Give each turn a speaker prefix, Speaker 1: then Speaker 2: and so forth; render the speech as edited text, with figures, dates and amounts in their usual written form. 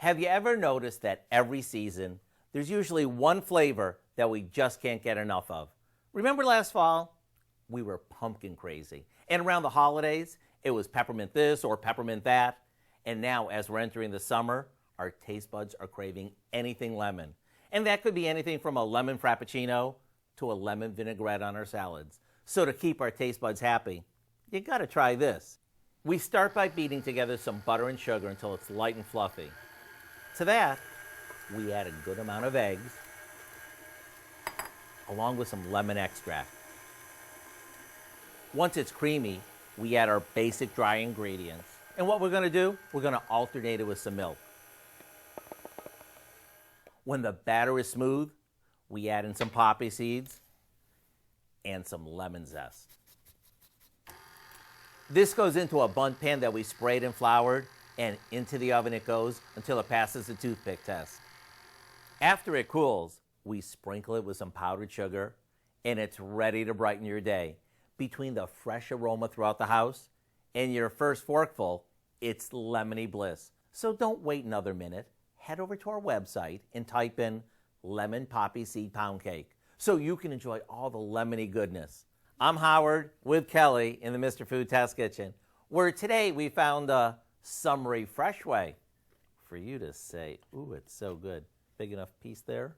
Speaker 1: Have you ever noticed that every season there's usually one flavor that we just can't get enough of? Remember last fall? We were pumpkin crazy. And around the holidays, it was peppermint this or peppermint that. And now, as we're entering the summer, our taste buds are craving anything lemon. And that could be anything from a lemon frappuccino to a lemon vinaigrette on our salads. So to keep our taste buds happy, you gotta try this. We start by beating together some butter and sugar until it's light and fluffy. To that, we add a good amount of eggs, along with some lemon extract. Once it's creamy, we add our basic dry ingredients. And what we're gonna do, we're gonna alternate it with some milk. When the batter is smooth, we add in some poppy seeds and some lemon zest. This goes into a bundt pan that we sprayed and floured, and into the oven it goes until it passes the toothpick test. After it cools, we sprinkle it with some powdered sugar, and it's ready to brighten your day. Between the fresh aroma throughout the house and your first forkful, it's lemony bliss. So don't wait another minute. Head over to our website and type in lemon poppy seed pound cake so you can enjoy all the lemony goodness. I'm Howard with Kelly in the Mr. Food Test Kitchen, where today we found a summery fresh way for you to say, ooh, it's so good. Big enough piece there?